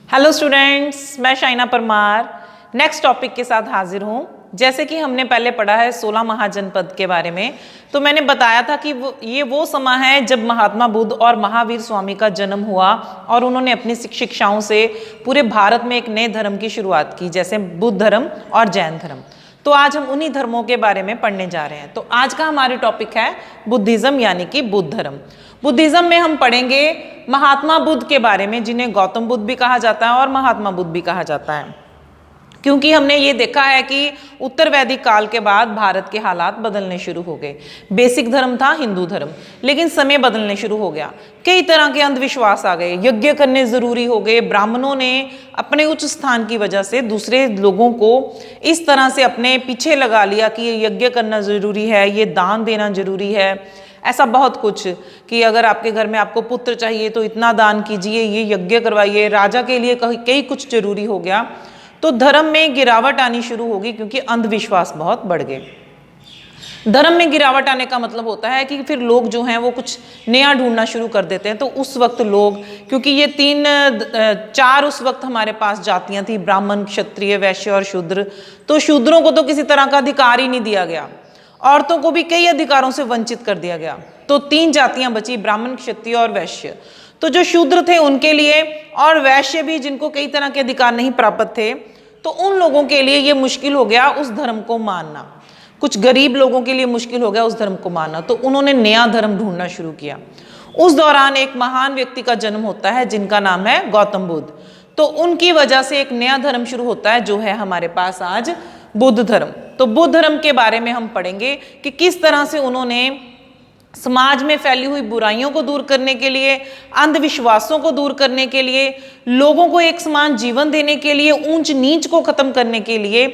Hello students, मैं Shaina Parmar next topic के साथ हाजिर हूँ। जैसे कि हमने पहले पढ़ा है 16 महाजनपद के बारे में, तो मैंने बताया था कि ये वो समय है जब महात्मा बुद्ध और महावीर स्वामी का जन्म हुआ और उन्होंने अपनी शिक्षाओं से पूरे भारत में एक नए धर्म की शुरुआत की, जैसे बुद्ध धर्म और जैन धर्म। तो आज हम उन्हीं धर्मों के बारे में पढ़ने जा रहे हैं। तो आज का हमारे टॉपिक है बुद्धिज्म, यानी कि बुद्ध धर्म। बुद्धिज्म में हम पढ़ेंगे महात्मा बुद्ध के बारे में, जिन्हें गौतम बुद्ध भी कहा जाता है और महात्मा बुद्ध भी कहा जाता है, क्योंकि हमने ये देखा है कि उत्तर वैदिक काल के बाद भारत के हालात बदलने शुरू हो गए। बेसिक धर्म था हिंदू धर्म, लेकिन समय बदलने शुरू हो गया। कई तरह के अंधविश्वास आ गए, यज्ञ करने जरूरी हो गए। ब्राह्मणों ने अपने उच्च स्थान की वजह से दूसरे लोगों को इस तरह से अपने पीछे लगा लिया कि ये यज्ञ करना जरूरी है, ये दान देना जरूरी है, ऐसा बहुत कुछ कि अगर आपके घर में आपको पुत्र चाहिए तो इतना दान कीजिए, ये यज्ञ करवाइए, राजा के लिए कई कुछ जरूरी हो गया। तो धर्म में गिरावट आनी शुरू होगी, क्योंकि अंधविश्वास बहुत बढ़ गए। धर्म में गिरावट आने का मतलब होता है कि फिर लोग जो हैं वो कुछ नया ढूंढना शुरू कर देते हैं। तो उस वक्त लोग, क्योंकि ये चार उस वक्त हमारे पास जातियां थी, ब्राह्मण, क्षत्रिय, वैश्य और शूद्र। तो शूद्रों को तो किसी तरह का अधिकार ही नहीं दिया गया, औरतों को भी कई अधिकारों से वंचित कर दिया गया। तो तीन जातियां बची, ब्राह्मण, क्षत्रिय और वैश्य। तो जो शूद्र थे उनके लिए, और वैश्य भी जिनको कई तरह के अधिकार नहीं प्राप्त थे, तो उन लोगों के लिए ये मुश्किल हो गया उस धर्म को मानना। कुछ गरीब लोगों के लिए मुश्किल हो गया उस धर्म को मानना, तो उन्होंने नया धर्म ढूंढना शुरू किया। उस दौरान एक महान व्यक्ति का जन्म होता है जिनका नाम है गौतम बुद्ध। तो उनकी वजह से एक नया धर्म शुरू होता है, जो है हमारे पास आज बुद्ध धर्म। तो बुद्ध धर्म के बारे में हम पढ़ेंगे कि किस तरह से उन्होंने समाज में फैली हुई बुराइयों को दूर करने के लिए, अंधविश्वासों को दूर करने के लिए, लोगों को एक समान जीवन देने के लिए, ऊंच नीच को खत्म करने के लिए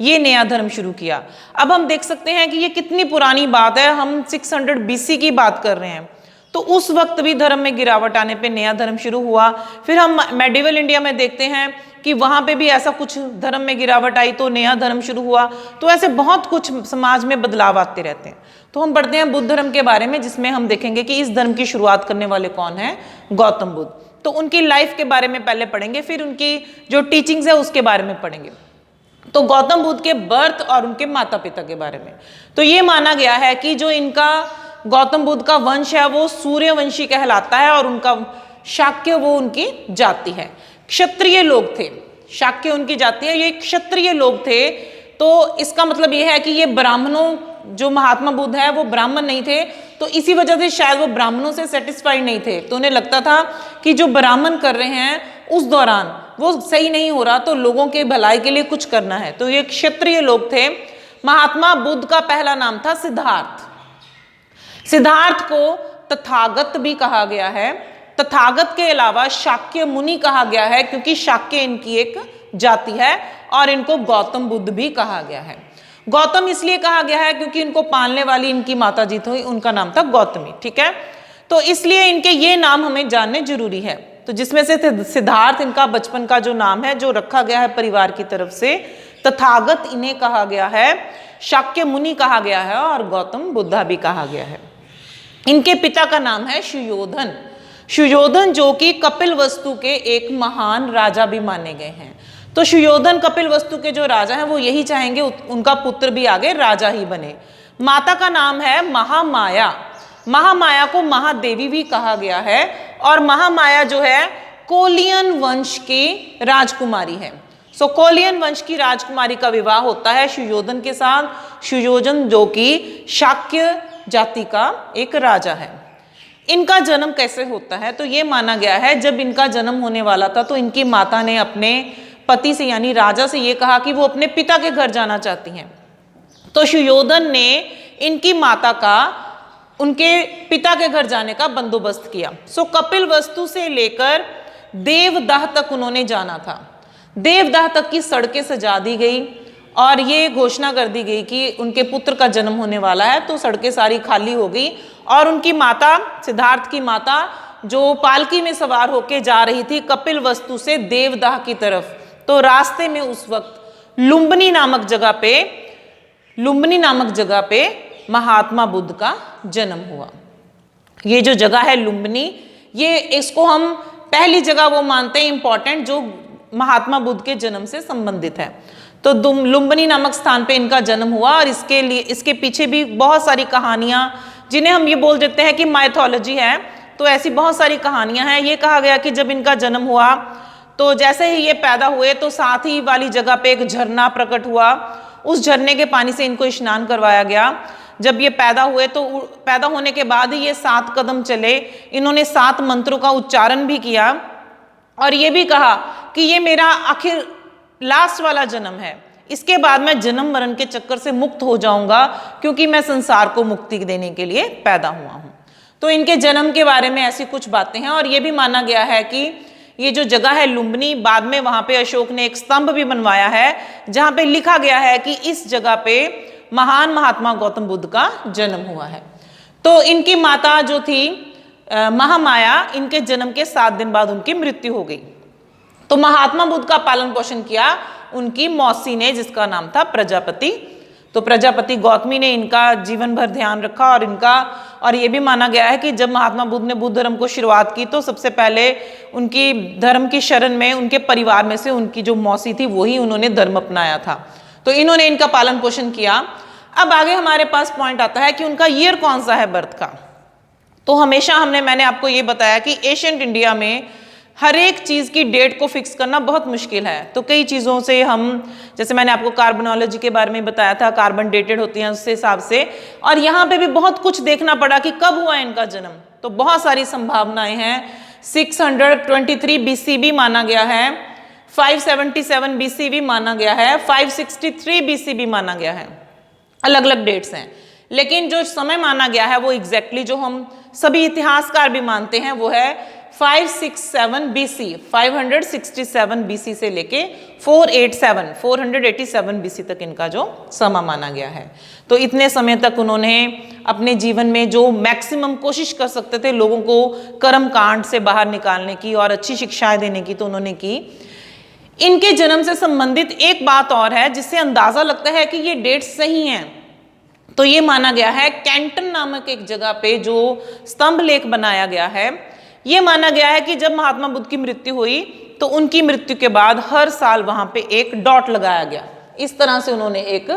ये नया धर्म शुरू किया। अब हम देख सकते हैं कि ये कितनी पुरानी बात है, हम 600 BC की बात कर रहे हैं। तो उस वक्त भी धर्म में गिरावट आने पे नया धर्म शुरू हुआ। फिर हम मेडिवल इंडिया में देखते हैं कि वहां पे भी ऐसा कुछ धर्म में गिरावट आई तो नया धर्म शुरू हुआ। तो ऐसे बहुत कुछ समाज में बदलाव आते रहते हैं। तो हम पढ़ते हैं बुद्ध धर्म के बारे में, जिसमें हम देखेंगे कि इस धर्म की शुरुआत करने वाले कौन है, गौतम बुद्ध। तो उनकी लाइफ के बारे में पहले पढ़ेंगे, फिर उनकी जो टीचिंग्स है उसके बारे में पढ़ेंगे। तो गौतम बुद्ध के बर्थ और उनके माता पिता के बारे में, तो ये माना गया है कि जो इनका गौतम बुद्ध का वंश है वो सूर्यवंशी कहलाता है, और उनका शाक्य वो उनकी जाति है। क्षत्रिय लोग थे, शाक्य उनकी जाति है, ये क्षत्रिय लोग थे। तो इसका मतलब ये है कि ये ब्राह्मणों, जो महात्मा बुद्ध है वो ब्राह्मण नहीं थे, तो इसी वजह से शायद वो ब्राह्मणों से सेटिस्फाइड नहीं थे। तो उन्हें लगता था कि जो ब्राह्मण कर रहे हैं उस दौरान वो सही नहीं हो रहा, तो लोगों के भलाई के लिए कुछ करना है। तो ये क्षत्रिय लोग थे। महात्मा बुद्ध का पहला नाम था सिद्धार्थ। सिद्धार्थ को तथागत भी कहा गया है। तथागत के अलावा शाक्य मुनि कहा गया है, क्योंकि शाक्य इनकी एक जाति है, और इनको गौतम बुद्ध भी कहा गया है। गौतम इसलिए कहा गया है क्योंकि इनको पालने वाली इनकी माता जी थी, उनका नाम था गौतमी, ठीक है। तो इसलिए इनके ये नाम हमें जानने जरूरी है। तो जिसमें से सिद्धार्थ इनका बचपन का जो नाम है, जो रखा गया है परिवार की तरफ से। तथागत इन्हें कहा गया है, शाक्य मुनि कहा गया है, और गौतम बुद्धा भी कहा गया है। इनके पिता का नाम है सुयोधन। सुयोधन जो कि कपिलवस्तु के एक महान राजा भी माने गए हैं। तो सुयोधन कपिलवस्तु के जो राजा हैं वो यही चाहेंगे उनका पुत्र भी आगे राजा ही बने। माता का नाम है महामाया। महामाया को महादेवी भी कहा गया है, और महामाया जो है कोलियन वंश की राजकुमारी है। सो कोलियन वंश की राजकुमारी का विवाह होता है सुयोधन के साथ। सुयोधन जो कि शाक्य जाति का एक राजा है। इनका जन्म कैसे होता है, तो ये माना गया है जब इनका जन्म होने वाला था तो इनकी माता ने अपने पति से, यानी राजा से ये कहा कि वो अपने पिता के घर जाना चाहती हैं। तो सुयोधन ने इनकी माता का उनके पिता के घर जाने का बंदोबस्त किया। सो कपिलवस्तु से लेकर देवदाह तक उन्होंने जाना था। देवदाह तक की सड़कें सजा दी गई, और ये घोषणा कर दी गई कि उनके पुत्र का जन्म होने वाला है। तो सड़कें सारी खाली हो गई, और उनकी माता, सिद्धार्थ की माता, जो पालकी में सवार होके जा रही थी कपिलवस्तु से देवदाह की तरफ, तो रास्ते में उस वक्त लुम्बिनी नामक जगह पे महात्मा बुद्ध का जन्म हुआ। ये जो जगह है लुम्बिनी, ये इसको हम पहली जगह वो मानते हैं इंपॉर्टेंट जो महात्मा बुद्ध के जन्म से संबंधित है। तो लुम्बिनी नामक स्थान पे इनका जन्म हुआ और इसके पीछे भी बहुत सारी कहानियां, जिन्हें हम ये बोल देते हैं कि माइथोलॉजी है, तो ऐसी बहुत सारी कहानियां हैं। ये कहा गया कि जब इनका जन्म हुआ तो जैसे ही ये पैदा हुए तो साथ ही वाली जगह पे एक झरना प्रकट हुआ, उस झरने के पानी से इनको स्नान करवाया गया। जब ये पैदा हुए तो पैदा होने के बाद ही ये 7 कदम चले, इन्होंने 7 मंत्रों का उच्चारण भी किया और ये भी कहा कि ये मेरा आखिर लास्ट वाला जन्म है, इसके बाद मैं जन्म मरण के चक्कर से मुक्त हो जाऊंगा, क्योंकि मैं संसार को मुक्ति देने के लिए पैदा हुआ हूं। तो इनके जन्म के बारे में ऐसी कुछ बातें हैं और ये भी माना गया है कि ये जो जगह है लुम्बिनी, बाद में वहां पे अशोक ने एक स्तंभ भी बनवाया है जहां पे लिखा गया है कि इस जगह पे महान महात्मा गौतम बुद्ध का जन्म हुआ है। तो इनकी माता जो थी महामाया, इनके जन्म के 7 दिन बाद उनकी मृत्यु हो गई। तो महात्मा बुद्ध का पालन पोषण किया उनकी मौसी ने, जिसका नाम था प्रजापति। तो प्रजापति गौतमी ने इनका जीवन भर ध्यान रखा और ये भी माना गया है कि जब महात्मा बुद्ध ने बुद्ध धर्म को शुरुआत की तो सबसे पहले उनकी धर्म की शरण में उनके परिवार में से उनकी जो मौसी थी वही उन्होंने धर्म अपनाया था। तो इन्होंने इनका पालन पोषण किया। अब आगे हमारे पास पॉइंट आता है कि उनका ईयर कौन सा है बर्थ का। तो हमेशा मैंने आपको ये बताया कि एशियंट इंडिया में हर एक चीज़ की डेट को फिक्स करना बहुत मुश्किल है। तो कई चीज़ों से हम, जैसे मैंने आपको कार्बनोलॉजी के बारे में बताया था, कार्बन डेटेड होती हैं उससे हिसाब से, और यहाँ पे भी बहुत कुछ देखना पड़ा कि कब हुआ इनका जन्म। तो बहुत सारी संभावनाएं हैं। 623 BC भी माना गया है, 577 BC भी माना गया है, 563 BC भी माना गया है, अलग अलग डेट्स हैं। लेकिन जो समय माना गया है वो एग्जैक्टली जो हम सभी इतिहासकार भी मानते हैं वो है 567 BC, 567 BC से लेके 487 BC तक इनका जो समय माना गया है। तो इतने समय तक उन्होंने अपने जीवन में जो मैक्सिमम कोशिश कर सकते थे लोगों को कर्म कांड से बाहर निकालने की और अच्छी शिक्षाएं देने की, तो उन्होंने की। इनके जन्म से संबंधित एक बात और है जिससे अंदाजा लगता है कि ये डेट्स सही हैं। तो ये माना गया है कैंटन नामक एक जगह पे जो स्तंभ लेख बनाया गया है, ये माना गया है कि जब महात्मा बुद्ध की मृत्यु हुई तो उनकी मृत्यु के बाद हर साल वहां पे एक डॉट लगाया गया। इस तरह से उन्होंने एक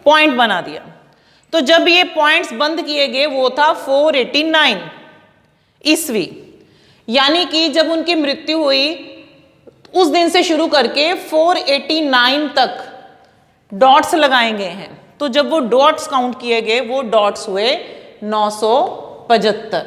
पॉइंट बना दिया। तो जब ये पॉइंट्स बंद किए गए वो था 489 ईस्वी, यानी कि जब उनकी मृत्यु हुई उस दिन से शुरू करके 489 तक डॉट्स लगाए गए हैं। तो जब वो डॉट्स काउंट किए गए वो डॉट्स हुए 975।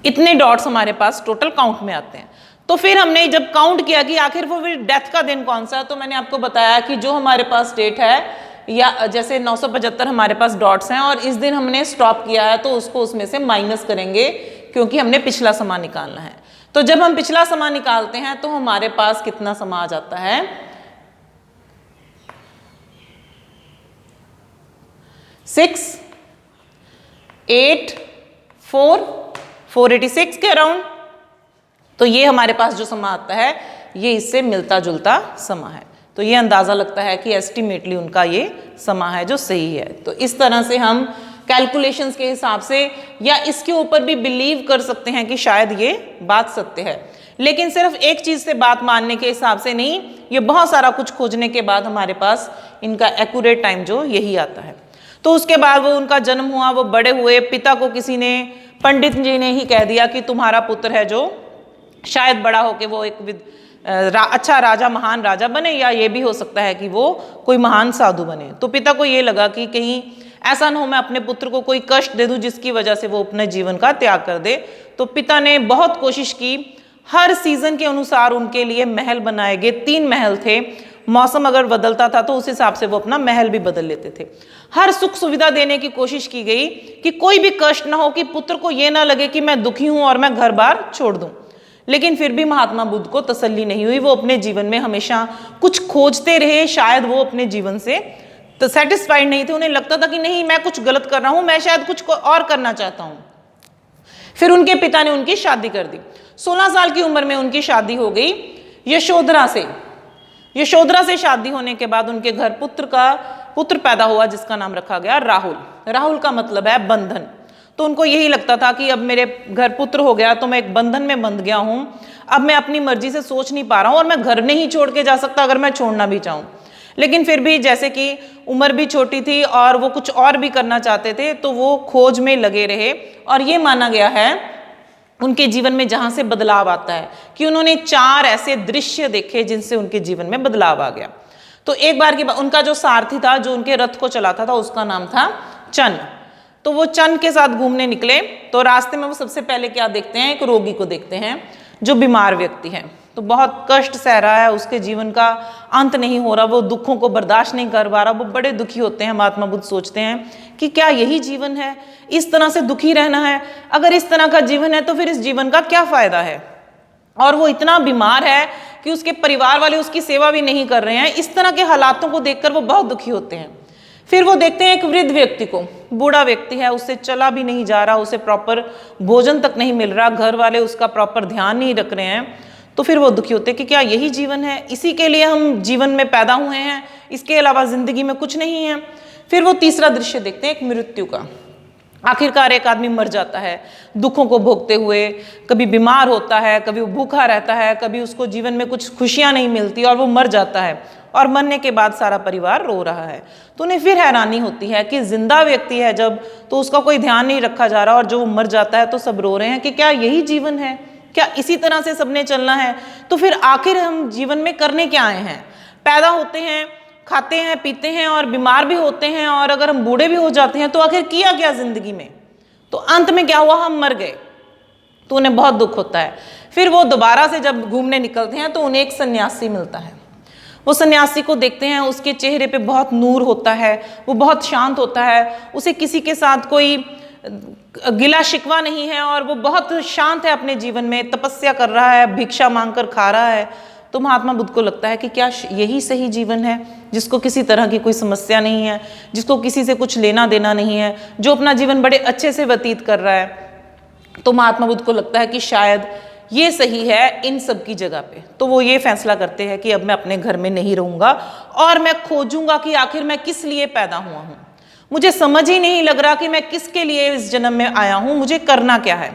इतने डॉट्स हमारे पास टोटल काउंट में आते हैं। तो फिर हमने जब काउंट किया कि आखिर वो फिर डेथ का दिन कौन सा है, तो मैंने आपको बताया कि जो हमारे पास डेट है या जैसे 975 हमारे पास डॉट्स हैं और इस दिन हमने स्टॉप किया है तो उसको उसमें से माइनस करेंगे क्योंकि हमने पिछला समा निकालना है। तो जब हम पिछला समा निकालते हैं तो हमारे पास कितना समा आ जाता है 6, 8, 486 के अराउंड। तो ये हमारे पास जो समा आता है ये इससे मिलता जुलता समा है। तो ये अंदाजा लगता है कि एस्टिमेटली उनका ये समा है जो सही है। तो इस तरह से हम कैलकुलेशंस के हिसाब से या इसके ऊपर भी बिलीव कर सकते हैं कि शायद ये बात सत्य है। लेकिन सिर्फ एक चीज से बात मानने के हिसाब से नहीं, ये बहुत सारा कुछ खोजने के बाद हमारे पास इनका एक्यूरेट टाइम जो यही आता है। तो उसके बाद वो उनका जन्म हुआ, वो बड़े हुए, पिता को किसी ने, पंडित जी ने ही कह दिया कि तुम्हारा पुत्र है जो शायद बड़ा होके वो एक अच्छा राजा, महान राजा बने, या ये भी हो सकता है कि वो कोई महान साधु बने। तो पिता को ये लगा कि कहीं ऐसा ना हो मैं अपने पुत्र को कोई कष्ट दे दूं जिसकी वजह से वो अपने जीवन का त्याग कर दे। तो पिता ने बहुत कोशिश की, हर सीजन के अनुसार उनके लिए महल बनाए गए। 3 महल थे, मौसम अगर बदलता था तो उस हिसाब से वो अपना महल भी बदल लेते थे। हर सुख सुविधा देने की कोशिश की गई कि कोई भी कष्ट ना हो, कि पुत्र को ये ना लगे कि मैं दुखी हूं और मैं घर बार छोड़ दूं। लेकिन फिर भी महात्मा बुद्ध को तसल्ली नहीं हुई। वो अपने जीवन में हमेशा कुछ खोजते रहे। शायद वो अपने जीवन से तो सेटिस्फाइड नहीं थे। उन्हें लगता था कि नहीं, मैं कुछ गलत कर रहा हूं, मैं शायद कुछ और करना चाहता हूं। फिर उनके पिता ने उनकी शादी कर दी। 16 साल की उम्र में उनकी शादी हो गई यशोधरा से। यशोधरा से शादी होने के बाद उनके घर पुत्र पैदा हुआ जिसका नाम रखा गया राहुल। राहुल का मतलब है बंधन। तो उनको यही लगता था कि अब मेरे घर पुत्र हो गया तो मैं एक बंधन में बंध गया हूं, अब मैं अपनी मर्जी से सोच नहीं पा रहा हूं और मैं घर नहीं छोड़ के जा सकता अगर मैं छोड़ना भी चाहूं। लेकिन फिर भी जैसे कि उम्र भी छोटी थी और वो कुछ और भी करना चाहते थे, तो वो खोज में लगे रहे। और ये माना गया है उनके जीवन में जहां से बदलाव आता है कि उन्होंने 4 ऐसे दृश्य देखे जिनसे उनके जीवन में बदलाव आ गया। तो एक बार की बात, उनका जो सारथी था जो उनके रथ को चलाता था उसका नाम था चन। तो वो चन के साथ घूमने निकले, तो रास्ते में वो सबसे पहले क्या देखते हैं, एक रोगी को देखते हैं जो बीमार व्यक्ति है। तो बहुत कष्ट सह रहा है, उसके जीवन का अंत नहीं हो रहा, वो दुखों को बर्दाश्त नहीं कर पा रहा, वो बड़े दुखी होते हैं। महात्मा बुद्ध सोचते हैं कि क्या यही जीवन है, इस तरह से दुखी रहना है? अगर इस तरह का जीवन है तो फिर इस जीवन का क्या फायदा है? और वो इतना बीमार है कि उसके परिवार वाले उसकी सेवा भी नहीं कर रहे हैं। इस तरह के हालातों को देखकर वो बहुत दुखी होते हैं। फिर वो देखते हैं एक वृद्ध व्यक्ति को, बूढ़ा व्यक्ति है, उससे चला भी नहीं जा रहा, उसे प्रॉपर भोजन तक नहीं मिल रहा, घर वाले उसका प्रॉपर ध्यान नहीं रख रहे हैं। तो फिर वो दुखी होते हैं कि क्या यही जीवन है, इसी के लिए हम जीवन में पैदा हुए हैं, इसके अलावा जिंदगी में कुछ नहीं है। फिर वो तीसरा दृश्य देखते हैं एक मृत्यु का। आखिरकार एक आदमी मर जाता है दुखों को भोगते हुए, कभी बीमार होता है, कभी वो भूखा रहता है, कभी उसको जीवन में कुछ खुशियां नहीं मिलती और वो मर जाता है। और मरने के बाद सारा परिवार रो रहा है। तो उन्हें फिर हैरानी होती है कि जिंदा व्यक्ति है जब, तो उसका कोई ध्यान नहीं रखा जा रहा, और जो मर जाता है तो सब रो रहे हैं कि क्या यही जीवन है, क्या इसी तरह से सबने चलना है? तो फिर आखिर हम जीवन में करने क्या आए हैं? पैदा होते हैं, खाते हैं, पीते हैं और बीमार भी होते हैं, और अगर हम बूढ़े भी हो जाते हैं तो आखिर किया क्या जिंदगी में? तो अंत में क्या हुआ, हम मर गए। तो उन्हें बहुत दुख होता है। फिर वो दोबारा से जब घूमने निकलते हैं तो उन्हें एक सन्यासी मिलता है। वो सन्यासी को देखते हैं, उसके चेहरे पे बहुत नूर होता है, वो बहुत शांत होता है, उसे किसी के साथ कोई गिला शिकवा नहीं है और वो बहुत शांत है अपने जीवन में, तपस्या कर रहा है, भिक्षा मांगकर खा रहा है। तो महात्मा बुद्ध को लगता है कि क्या यही सही जीवन है, जिसको किसी तरह की कोई समस्या नहीं है, जिसको किसी से कुछ लेना देना नहीं है, जो अपना जीवन बड़े अच्छे से व्यतीत कर रहा है। तो महात्मा बुद्ध को लगता है कि शायद ये सही है इन सब की जगह पे। तो वो ये फैसला करते हैं कि अब मैं अपने घर में नहीं रहूंगा और मैं खोजूंगा कि आखिर मैं किस लिए पैदा हुआ हूं। मुझे समझ ही नहीं लग रहा कि मैं किसके लिए इस जन्म में आया हूं, मुझे करना क्या है।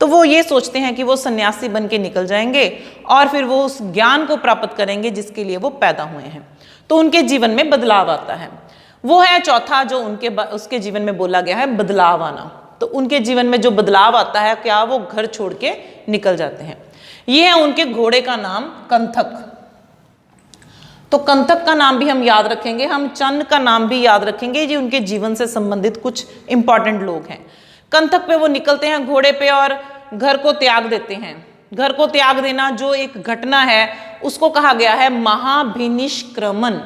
तो वो ये सोचते हैं कि वो सन्यासी बन के निकल जाएंगे और फिर वो उस ज्ञान को प्राप्त करेंगे जिसके लिए वो पैदा हुए हैं। तो उनके जीवन में बदलाव आता है। वो है चौथा जो उसके जीवन में बोला गया है, बदलाव आना। तो उनके जीवन में जो बदलाव आता है, क्या वो घर छोड़ के निकल जाते हैं। ये है उनके घोड़े का नाम कंथक। तो कंथक का नाम भी हम याद रखेंगे, हम चंद का नाम भी याद रखेंगे। ये उनके जीवन से संबंधित कुछ इंपॉर्टेंट लोग हैं। कंथक पे वो निकलते हैं घोड़े पे और घर को त्याग देते हैं। घर को त्याग देना जो एक घटना है उसको कहा गया है महाभिनिष्क्रमण।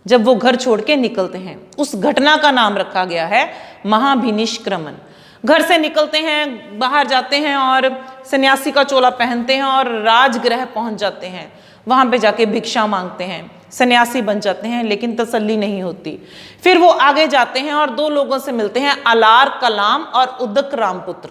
जब वो घर छोड़ के निकलते हैं उस घटना का नाम रखा गया है महाभिनिष्क्रमण। घर से निकलते हैं, बाहर जाते हैं और सन्यासी का चोला पहनते हैं और राजगृह पहुंच जाते हैं। वहां पे जाके भिक्षा मांगते हैं, सन्यासी बन जाते हैं, लेकिन तसल्ली नहीं होती। फिर वो आगे जाते हैं और 2 लोगों से मिलते हैं, अलार कलाम और उदक रामपुत्र।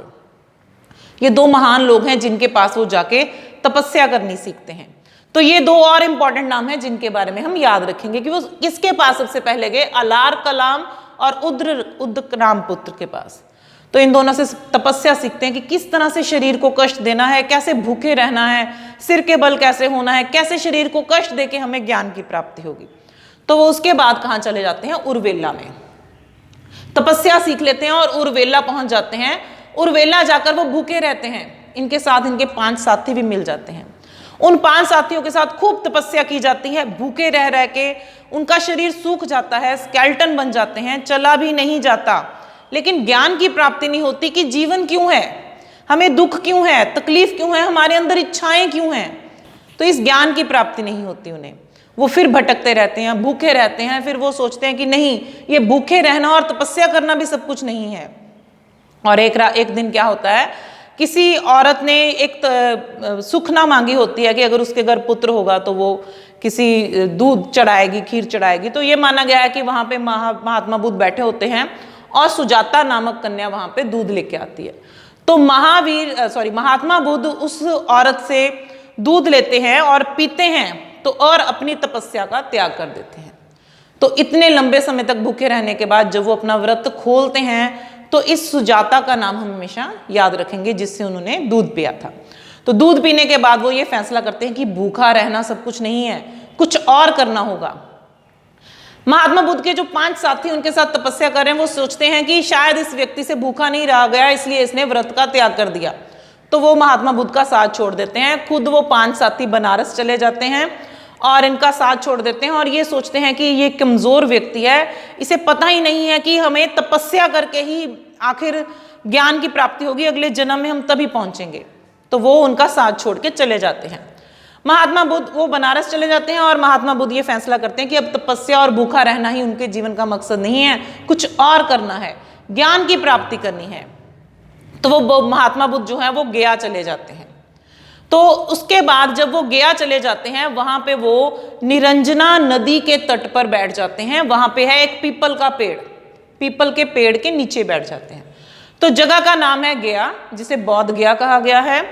ये 2 महान लोग हैं जिनके पास वो जाके तपस्या करनी सीखते हैं। तो ये 2 और इंपॉर्टेंट नाम हैं जिनके बारे में हम याद रखेंगे कि वो किसके पास सबसे पहले गए, अलार कलाम और उदक रामपुत्र के पास। तो इन दोनों से तपस्या सीखते हैं कि किस तरह से शरीर को कष्ट देना है, कैसे भूखे रहना है, सिर के बल कैसे होना है, कैसे शरीर को कष्ट देके हमें ज्ञान की प्राप्ति होगी। तो वो उसके बाद कहाँ चले जाते हैं, उर्वेला में तपस्या सीख लेते हैं और उर्वेला पहुंच जाते हैं। उर्वेला जाकर वो भूखे रहते हैं। इनके साथ इनके 5 साथी भी मिल जाते हैं। उन 5 साथियों के साथ खूब तपस्या की जाती है। भूखे रह रह के उनका शरीर सूख जाता है, स्केल्टन बन जाते हैं, चला भी नहीं जाता। लेकिन ज्ञान की प्राप्ति नहीं होती कि जीवन क्यों है, हमें दुख क्यों है, तकलीफ क्यों है, हमारे अंदर इच्छाएं क्यों हैं। तो इस ज्ञान की प्राप्ति नहीं होती उन्हें। वो फिर भटकते रहते हैं, भूखे रहते हैं। फिर वो सोचते हैं कि नहीं, ये भूखे रहना और तपस्या करना भी सब कुछ नहीं है। और एक दिन क्या होता है, किसी औरत ने एक सुखना मांगी होती है कि अगर उसके घर पुत्र होगा तो वो किसी दूध चढ़ाएगी, खीर चढ़ाएगी। तो ये माना गया है कि वहां पे महात्मा बुद्ध बैठे होते हैं और सुजाता नामक कन्या वहां पे दूध लेके आती है। तो महात्मा बुद्ध उस औरत से दूध लेते हैं और पीते हैं, तो और अपनी तपस्या का त्याग कर देते हैं। तो इतने लंबे समय तक भूखे रहने के बाद जब वो अपना व्रत खोलते हैं तो इस सुजाता का नाम हम हमेशा याद रखेंगे, जिससे उन्होंने दूध पिया था। तो दूध पीने के बाद वो ये फैसला करते हैं कि भूखा रहना सब कुछ नहीं है, कुछ और करना होगा। महात्मा बुद्ध के जो 5 साथी उनके साथ तपस्या कर रहे हैं, वो सोचते हैं कि शायद इस व्यक्ति से भूखा नहीं रहा गया, इसलिए इसने व्रत का त्याग कर दिया। तो वो महात्मा बुद्ध का साथ छोड़ देते हैं। खुद वो 5 साथी बनारस चले जाते हैं और इनका साथ छोड़ देते हैं, और ये सोचते हैं कि ये कमजोर व्यक्ति है, इसे पता ही नहीं है कि हमें तपस्या करके ही आखिर ज्ञान की प्राप्ति होगी, अगले जन्म में हम तभी पहुंचेंगे। तो वो उनका साथ छोड़ के चले जाते हैं। महात्मा बुद्ध वो बनारस चले जाते हैं, और महात्मा बुद्ध ये फैसला करते हैं कि अब तपस्या और भूखा रहना ही उनके जीवन का मकसद नहीं है, कुछ और करना है, ज्ञान की प्राप्ति करनी है। तो वो महात्मा बुद्ध जो है वो गया चले जाते हैं। तो उसके बाद जब वो गया चले जाते हैं, वहां पे वो निरंजना नदी के तट पर बैठ जाते हैं। वहां पे है एक पीपल का पेड़, पीपल के पेड़ के नीचे बैठ जाते हैं। तो जगह का नाम है गया, जिसे बौद्ध गया कहा गया है।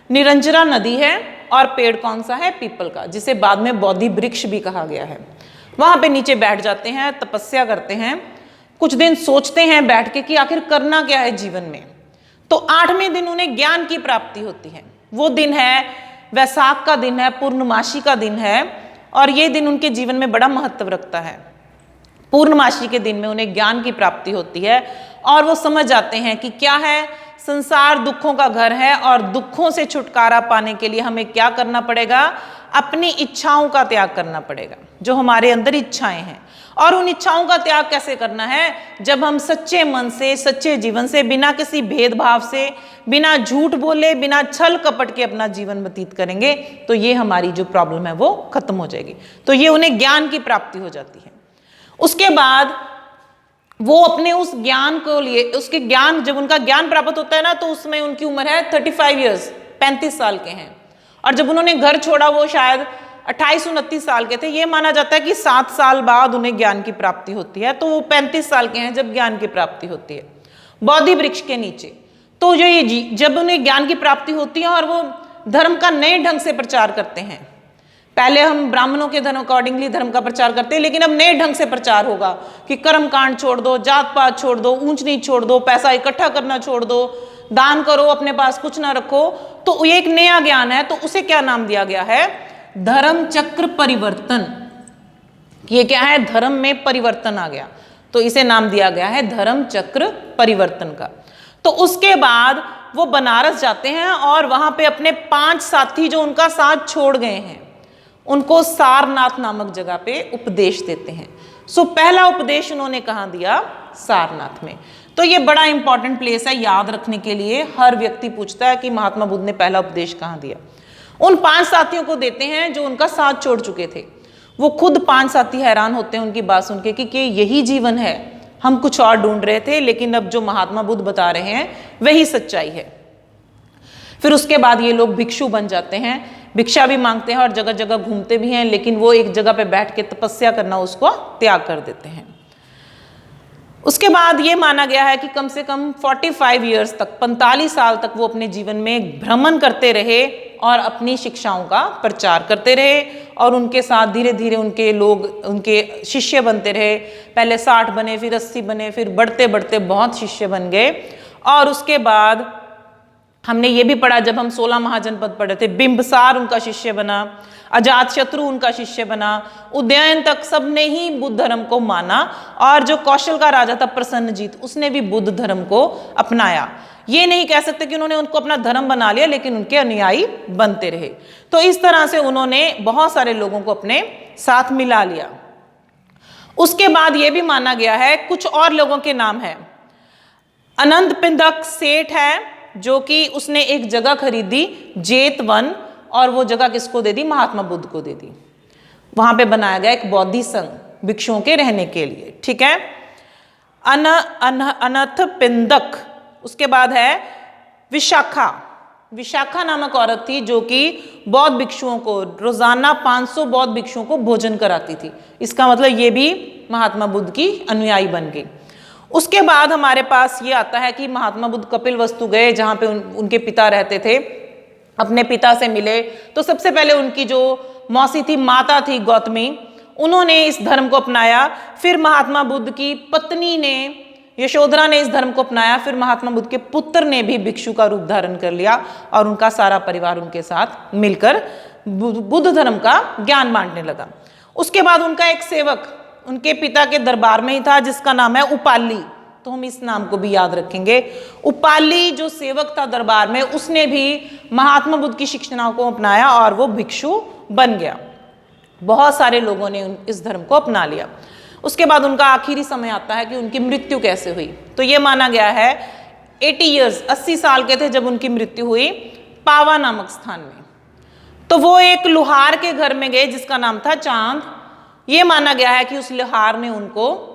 निरंजना नदी है, और पेड़ कौन सा है? पीपल का, जिसे बाद में बोधि वृक्ष भी कहा गया है। वहां पे नीचे बैठ जाते हैं, तपस्या करते हैं, कुछ दिन सोचते हैं बैठ के कि आखिर करना क्या है जीवन में। तो 8वें दिन उन्हें ज्ञान की प्राप्ति होती है। वो दिन है वैसाख का दिन है, पूर्णमासी का दिन है, और ये दिन उनके जीवन में बड़ा महत्व रखता है। पूर्णमासी के दिन में उन्हें ज्ञान की प्राप्ति होती है, और वो समझ जाते हैं कि क्या है, संसार दुखों का घर है, और दुखों से छुटकारा पाने के लिए हमें क्या करना पड़ेगा? अपनी इच्छाओं का त्याग करना पड़ेगा, जो हमारे अंदर इच्छाएं हैं। और उन इच्छाओं का त्याग कैसे करना है? जब हम सच्चे मन से, सच्चे जीवन से, बिना किसी भेदभाव से, बिना झूठ बोले, बिना छल कपट के अपना जीवन व्यतीत करेंगे, तो ये हमारी जो प्रॉब्लम है वो खत्म हो जाएगी। तो ये उन्हें ज्ञान की प्राप्ति हो जाती है। उसके बाद वो अपने उस ज्ञान को लिए, उसके ज्ञान, जब उनका ज्ञान प्राप्त होता है ना, तो उसमें उनकी उम्र है 35 ईयर्स, 35 साल के हैं। और जब उन्होंने घर छोड़ा वो शायद 28-29 साल के थे। ये माना जाता है कि 7 साल बाद उन्हें ज्ञान की प्राप्ति होती है। तो वो 35 साल के हैं जब ज्ञान की प्राप्ति होती है, बोधि वृक्ष के नीचे। तो जो ये जब उन्हें ज्ञान की प्राप्ति होती है, और वो धर्म का नए ढंग से प्रचार करते हैं। पहले हम ब्राह्मणों के धर्म अकॉर्डिंगली धर्म का प्रचार करते हैं, लेकिन अब नए ढंग से प्रचार होगा कि कर्म कांड छोड़ दो, जात पात छोड़ दो, ऊंच नीच छोड़ दो, पैसा इकट्ठा करना छोड़ दो, दान करो, अपने पास कुछ ना रखो। तो ये एक नया ज्ञान है। तो उसे क्या नाम दिया गया है? धर्म चक्र परिवर्तन। ये क्या है? धर्म में परिवर्तन आ गया, तो इसे नाम दिया गया है धर्म चक्र परिवर्तन का। तो उसके बाद वो बनारस जाते हैं, और वहां पे अपने 5 साथी जो उनका साथ छोड़ गए हैं, उनको सारनाथ नामक जगह पे उपदेश देते हैं। सो पहला उपदेश उन्होंने कहाँ दिया? सारनाथ में। तो ये बड़ा इंपॉर्टेंट प्लेस है याद रखने के लिए। हर व्यक्ति पूछता है कि महात्मा बुद्ध ने पहला उपदेश कहाँ दिया। उन 5 साथियों को देते हैं जो उनका साथ छोड़ चुके थे। वो खुद 5 साथी हैरान होते हैं उनकी बात सुन के कि यही जीवन है, हम कुछ और ढूंढ रहे थे, लेकिन अब जो महात्मा बुद्ध बता रहे हैं वही सच्चाई है। फिर उसके बाद ये लोग भिक्षु बन जाते हैं, भिक्षा भी मांगते हैं और जगह जगह घूमते भी हैं, लेकिन वो एक जगह पे बैठ के तपस्या करना उसको त्याग कर देते हैं। उसके बाद ये माना गया है कि कम से कम 45 ईयर्स तक, 45 साल तक वो अपने जीवन में भ्रमण करते रहे और अपनी शिक्षाओं का प्रचार करते रहे, और उनके साथ धीरे धीरे उनके लोग, उनके शिष्य बनते रहे। पहले 60 बने, फिर 80 बने, फिर बढ़ते बढ़ते बहुत शिष्य बन गए। और उसके बाद हमने ये भी पढ़ा, जब हम 16 महाजनपद पढ़े थे, बिंबसार उनका शिष्य बना, अजातशत्रु उनका शिष्य बना, उदयन तक सबने ही बुद्ध धर्म को माना, और जो कौशल का राजा था प्रसन्नजीत, उसने भी बुद्ध धर्म को अपनाया। ये नहीं कह सकते कि उन्होंने उनको अपना धर्म बना लिया, लेकिन उनके अनुयायी बनते रहे। तो इस तरह से उन्होंने बहुत सारे लोगों को अपने साथ मिला लिया। उसके बाद ये भी माना गया है, कुछ और लोगों के नाम है। अनंत पिंडक सेठ है, जो कि उसने एक जगह खरीदी जेतवन, और वो जगह किसको दे दी? महात्मा बुद्ध को दे दी। वहां पे बनाया गया एक बौद्धि संघ भिक्षुओं के रहने के लिए, ठीक है। अनथ पिंडक। उसके बाद है विशाखा। विशाखा नामक औरत थी जो कि बौद्ध भिक्षुओं को रोजाना 500 बौद्ध भिक्षुओं को भोजन कराती थी। इसका मतलब ये भी महात्मा बुद्ध की अनुयायी बन गई। उसके बाद हमारे पास ये आता है कि महात्मा बुद्ध कपिलवस्तु गए, जहाँ पे उनके पिता रहते थे, अपने पिता से मिले। तो सबसे पहले उनकी जो मौसी थी, माता थी गौतमी, उन्होंने इस धर्म को अपनाया। फिर महात्मा बुद्ध की पत्नी ने यशोधरा ने इस धर्म को अपनाया। फिर महात्मा बुद्ध के पुत्र ने भी भिक्षु का रूप धारण कर लिया और उनका सारा परिवार उनके साथ मिलकर बुद्ध धर्म का ज्ञान बांटने लगा। उसके बाद उनका एक सेवक उनके पिता के दरबार में ही था जिसका नाम है उपाली, तो हम इस नाम को भी याद रखेंगे। उपाली जो सेवक था दरबार में, उसने भी महात्मा बुद्ध की शिक्षाओं को अपनाया और वो भिक्षु बन गया। बहुत सारे लोगों ने इस धर्म को अपना लिया। उसके बाद उनका आखिरी समय आता है कि उनकी मृत्यु कैसे हुई। तो ये माना गया है 80 ईयर्स 80 साल के थे जब उनकी मृत्यु हुई पावा नामक स्थान में। तो वो एक लुहार के घर में गए जिसका नाम था चांद। ये माना गया है कि उस लुहार ने उनको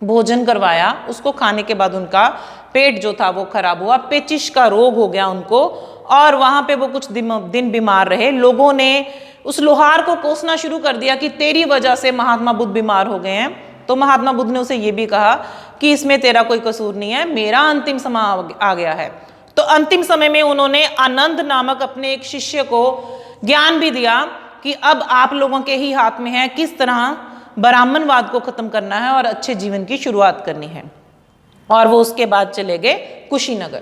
भोजन करवाया। उसको खाने के बाद उनका पेट जो था वो खराब हुआ, पेचिश का रोग हो गया उनको, और वहां पे वो कुछ दिन बीमार रहे। लोगों ने उस लोहार को कोसना शुरू कर दिया कि तेरी वजह से महात्मा बुद्ध बीमार हो गए हैं। तो महात्मा बुद्ध ने उसे ये भी कहा कि इसमें तेरा कोई कसूर नहीं है, मेरा अंतिम समय आ गया है। तो अंतिम समय में उन्होंने आनंद नामक अपने एक शिष्य को ज्ञान भी दिया कि अब आप लोगों के ही हाथ में है किस तरह ब्राह्मणवाद को खत्म करना है और अच्छे जीवन की शुरुआत करनी है। और वो उसके बाद चले गए कुशीनगर।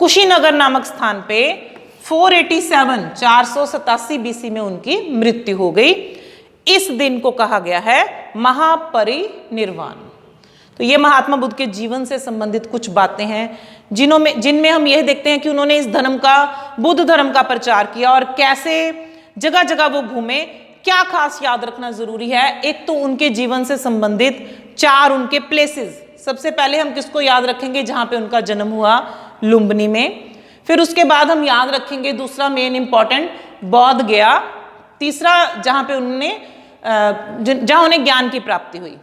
कुशीनगर नामक स्थान पे 487 बीसी में उनकी मृत्यु हो गई। इस दिन को कहा गया है महापरिनिर्वाण। तो ये महात्मा बुद्ध के जीवन से संबंधित कुछ बातें हैं जिनमें हम यह देखते हैं कि उन्होंने इस धर्म का, बुद्ध धर्म का प्रचार किया और कैसे जगह जगह वो घूमे। क्या खास याद रखना जरूरी है, एक तो उनके जीवन से संबंधित 4 उनके प्लेसेस। सबसे पहले हम किसको याद रखेंगे, जहां पे उनका जन्म हुआ, लुम्बिनी में। फिर उसके बाद हम याद रखेंगे दूसरा मेन इंपॉर्टेंट बौद्ध गया। तीसरा जहां पे जहां उन्हें ज्ञान की प्राप्ति हुई।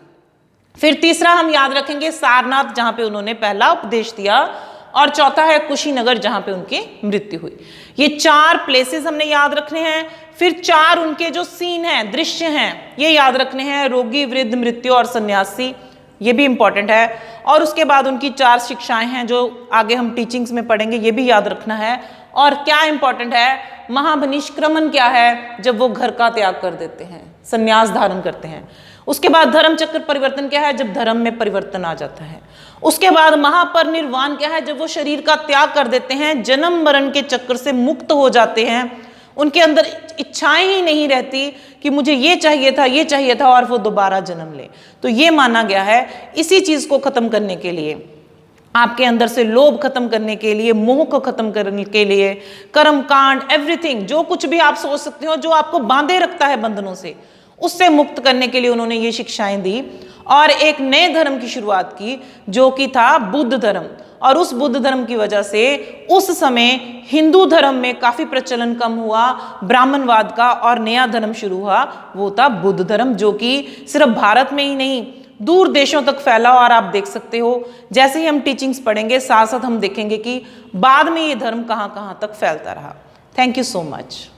फिर तीसरा हम याद रखेंगे सारनाथ जहां पे उन्होंने पहला उपदेश दिया, और चौथा है कुशीनगर जहां पे उनकी मृत्यु हुई। ये 4 प्लेसेस हमने याद रखने हैं। फिर 4 उनके जो सीन हैं, दृश्य हैं, ये याद रखने हैं, रोगी, वृद्ध, मृत्यु और सन्यासी, ये भी इंपॉर्टेंट है। और उसके बाद उनकी 4 शिक्षाएं हैं जो आगे हम टीचिंग्स में पढ़ेंगे, ये भी याद रखना है। और क्या इंपॉर्टेंट है, महानिष्क्रमण क्या है, जब वो घर का त्याग कर देते हैं, संन्यास धारण करते हैं। उसके बाद धर्म चक्र परिवर्तन क्या है, जब धर्म में परिवर्तन आ जाता है। उसके बाद महापरिनिर्वाण क्या है, जब वो शरीर का त्याग कर देते हैं, जन्म मरण के चक्र से मुक्त हो जाते हैं, उनके अंदर इच्छाएं ही नहीं रहती कि मुझे ये चाहिए था और वो दोबारा जन्म ले। तो ये माना गया है इसी चीज को खत्म करने के लिए, आपके अंदर से लोभ खत्म करने के लिए, मोह को खत्म करने के लिए, कर्म कांड, एवरीथिंग, जो कुछ भी आप सोच सकते हो जो आपको बांधे रखता है बंधनों से, उससे मुक्त करने के लिए उन्होंने ये शिक्षाएं दी और एक नए धर्म की शुरुआत की जो कि था बुद्ध धर्म। और उस बुद्ध धर्म की वजह से उस समय हिंदू धर्म में काफी प्रचलन कम हुआ ब्राह्मणवाद का, और नया धर्म शुरू हुआ, वो था बुद्ध धर्म, जो कि सिर्फ भारत में ही नहीं दूर देशों तक फैला। और आप देख सकते हो जैसे ही हम टीचिंग्स पढ़ेंगे साथ साथ हम देखेंगे कि बाद में ये धर्म कहाँ कहाँ तक फैलता रहा। Thank you so much.